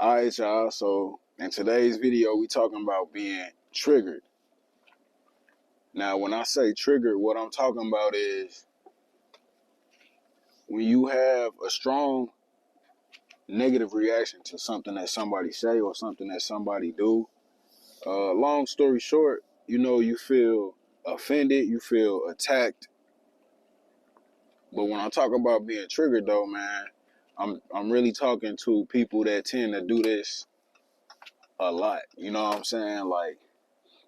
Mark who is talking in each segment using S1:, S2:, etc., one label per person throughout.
S1: Alright, y'all. So in today's video, we talking about being triggered. Now, when I say triggered, what I'm talking about is when you have a strong negative reaction to something that somebody say or something that somebody do. Long story short, you feel offended, you feel attacked. But when I talk about being triggered, though, man, I'm really talking to people that tend to do this a lot. You know what I'm saying? Like,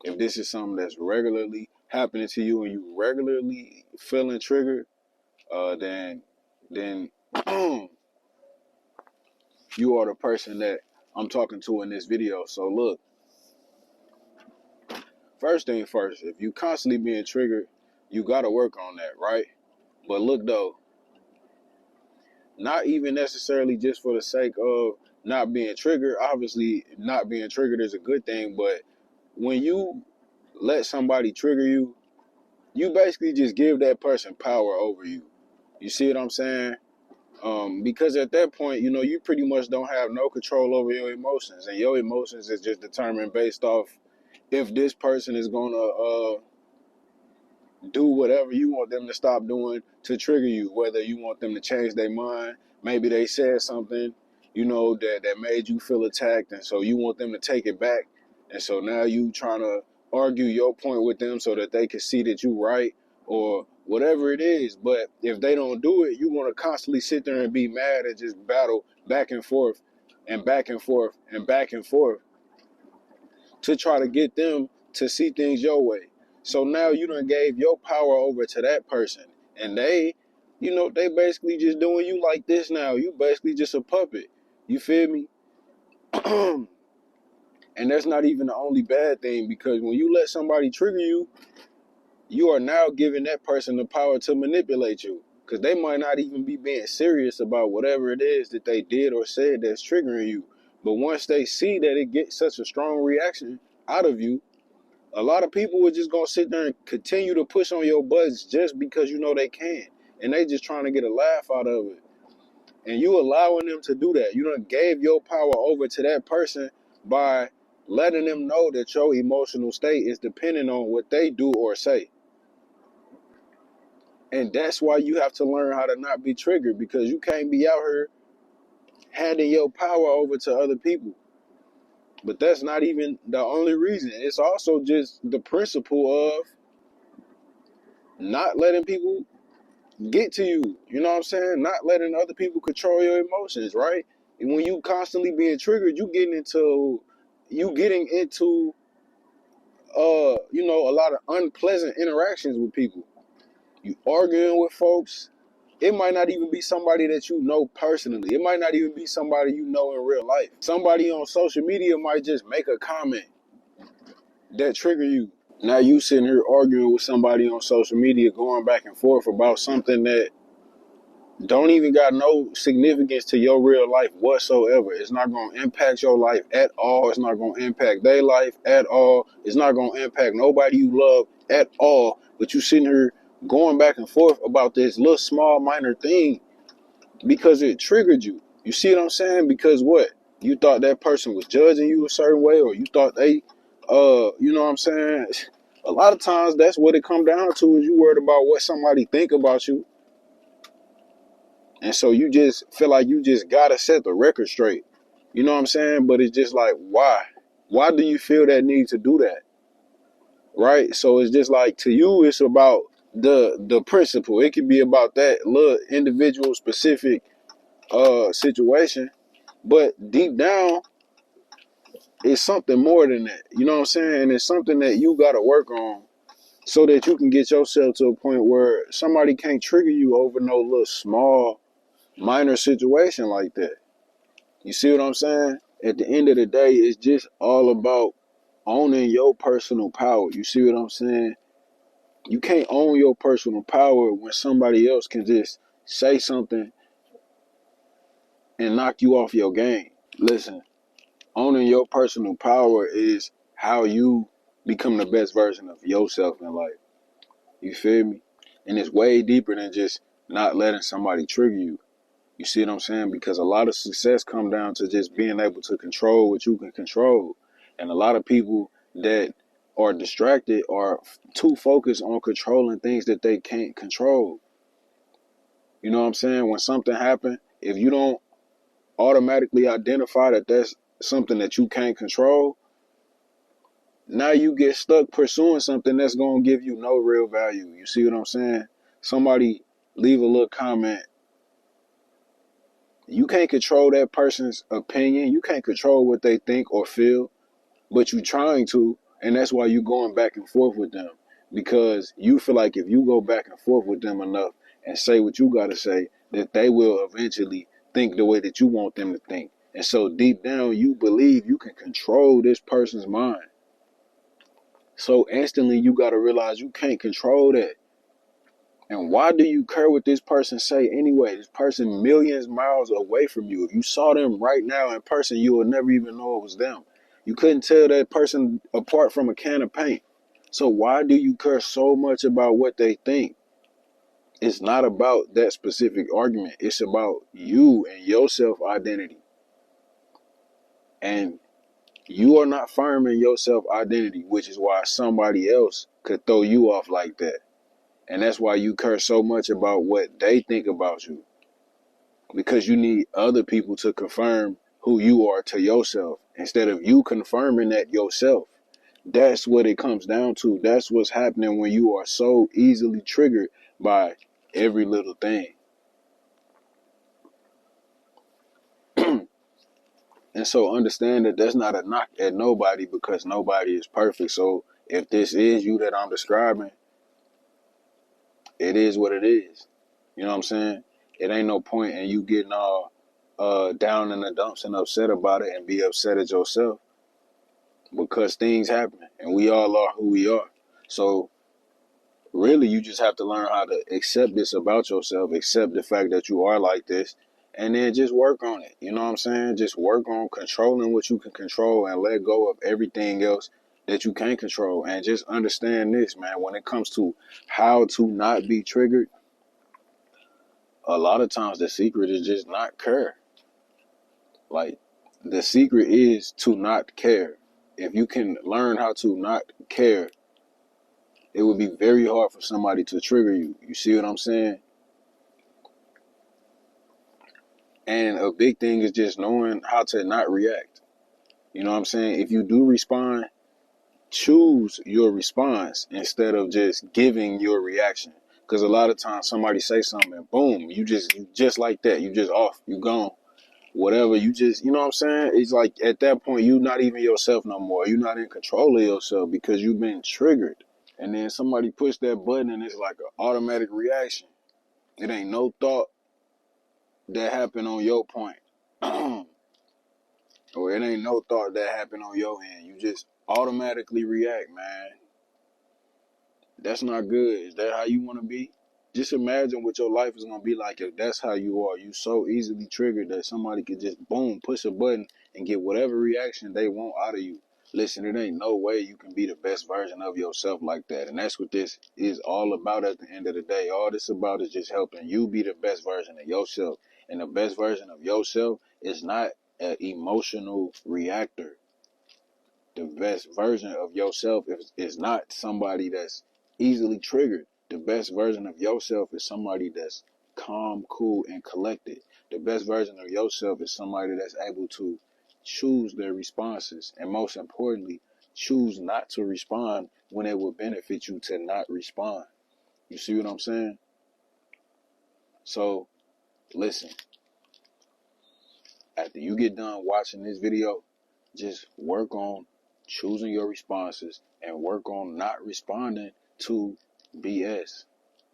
S1: if this is something that's regularly happening to you and you regularly feeling triggered, then you are the person that I'm talking to in this video. So look, first thing first, if you constantly being triggered, you gotta work on that, right? But look though, not even necessarily just for the sake of not being triggered. Obviously, not being triggered is a good thing, but when you let somebody trigger you, you basically just give that person power over you. You see what I'm saying? Because at that point, you pretty much don't have no control over your emotions, and your emotions is just determined based off if this person is gonna do whatever you want them to stop doing to trigger you. Whether you want them to change their mind, maybe they said something, that made you feel attacked, and so you want them to take it back, and so now you trying to argue your point with them so that they can see that you right or whatever it is. But if they don't do it, you want to constantly sit there and be mad and just battle back and forth and back and forth and back and forth to try to get them to see things your way. So now you done gave your power over to that person. And they basically just doing you like this now. You basically just a puppet. You feel me? And that's not even the only bad thing, because when you let somebody trigger you, you are now giving that person the power to manipulate you. Because they might not even be being serious about whatever it is that they did or said that's triggering you. But once they see that it gets such a strong reaction out of you, a lot of people are just gonna sit there and continue to push on your buttons just because they can. And they just trying to get a laugh out of it. And you allowing them to do that. You done gave your power over to that person by letting them know that your emotional state is dependent on what they do or say. And that's why you have to learn how to not be triggered, because you can't be out here handing your power over to other people. But that's not even the only reason. It's also just the principle of not letting people get to you. You know what I'm saying? Not letting other people control your emotions, right? And when you constantly being triggered, you getting into a lot of unpleasant interactions with people. You arguing with folks. It might not even be somebody that you know personally. It might not even be somebody you know in real life. Somebody on social media might just make a comment that trigger you. Now you sitting here arguing with somebody on social media, going back and forth about something that don't even got no significance to your real life whatsoever. It's not going to impact your life at all. It's not going to impact their life at all. It's not going to impact nobody you love at all. But you sitting here going back and forth about this little small minor thing because it triggered you. You see what I'm saying? Because what? You thought that person was judging you a certain way, or you thought they, you know what I'm saying? A lot of times that's what it come down to, is you worried about what somebody think about you. And so you just feel like you just gotta set the record straight. You know what I'm saying? But it's just like, why? Why do you feel that need to do that? Right? So it's just like, to you, it's about the principle. It could be about that little individual specific situation. But deep down, it's something more than that. You know what I'm saying? And it's something that you gotta work on so that you can get yourself to a point where somebody can't trigger you over no little small minor situation like that. You see what I'm saying? At the end of the day, it's just all about owning your personal power. You see what I'm saying? You can't own your personal power when somebody else can just say something and knock you off your game. Listen, owning your personal power is how you become the best version of yourself in life. You feel me? And it's way deeper than just not letting somebody trigger you. You see what I'm saying? Because a lot of success come down to just being able to control what you can control. And a lot of people that are distracted are too focused on controlling things that they can't control. You know what I'm saying? When something happens, if you don't automatically identify that that's something that you can't control, now you get stuck pursuing something that's going to give you no real value. You see what I'm saying? Somebody leave a little comment. You can't control that person's opinion. You can't control what they think or feel, but you're trying to, and that's why you're going back and forth with them. Because you feel like if you go back and forth with them enough and say what you got to say, that they will eventually think the way that you want them to think. And so deep down, you believe you can control this person's mind. So instantly, you got to realize you can't control that. And why do you care what this person say anyway? This person millions miles away from you. If you saw them right now in person, you would never even know it was them. You couldn't tell that person apart from a can of paint. So why do you care so much about what they think? It's not about that specific argument. It's about you and your self-identity. And you are not firm in your self-identity, which is why somebody else could throw you off like that. And that's why you care so much about what they think about you. Because you need other people to confirm who you are to yourself instead of you confirming that yourself. That's what it comes down to. That's what's happening when you are so easily triggered by every little thing. And so understand that that's not a knock at nobody, because nobody is perfect. So if this is you that I'm describing, it is what it is. You know what I'm saying? It ain't no point in you getting all down in the dumps and upset about it and be upset at yourself, because things happen and we all are who we are. So really, you just have to learn how to accept this about yourself, accept the fact that you are like this, and then just work on it. You know what I'm saying? Just work on controlling what you can control and let go of everything else that you can't control. And just understand this, man, when it comes to how to not be triggered, a lot of times the secret is just not care. Like, the secret is to not care. If you can learn how to not care, it would be very hard for somebody to trigger you. You see what I'm saying? And a big thing is just knowing how to not react. You know what I'm saying? If you do respond, choose your response instead of just giving your reaction. Because a lot of times somebody say something and boom, you just like that. You just off. You gone. Whatever, you just, you know what I'm saying? It's like at that point, you're not even yourself no more. You're not in control of yourself because you've been triggered. And then somebody push that button and it's like an automatic reaction. It ain't no thought that happened on your point. Or it ain't no thought that happened on your end. You just automatically react, man. That's not good. Is that how you want to be? Just imagine what your life is going to be like if that's how you are. You so easily triggered that somebody could just, boom, push a button and get whatever reaction they want out of you. Listen, it ain't no way you can be the best version of yourself like that. And that's what this is all about at the end of the day. All this about is just helping you be the best version of yourself. And the best version of yourself is not an emotional reactor. The best version of yourself is not somebody that's easily triggered. The best version of yourself is somebody that's calm, cool, and collected. The best version of yourself is somebody that's able to choose their responses, and most importantly, choose not to respond when it will benefit you to not respond. You see what I'm saying? So listen, after you get done watching this video, just work on choosing your responses and work on not responding to BS.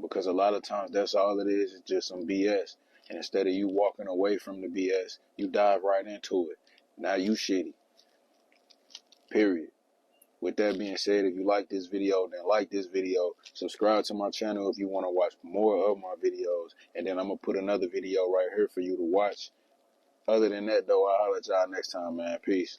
S1: Because a lot of times that's all it is just some BS. And instead of you walking away from the BS, you dive right into it. Now you shitty. Period. With that being said, if you like this video, then like this video. Subscribe to my channel if you want to watch more of my videos. And then I'm going to put another video right here for you to watch. Other than that, though, I'll holler at y'all next time, man. Peace.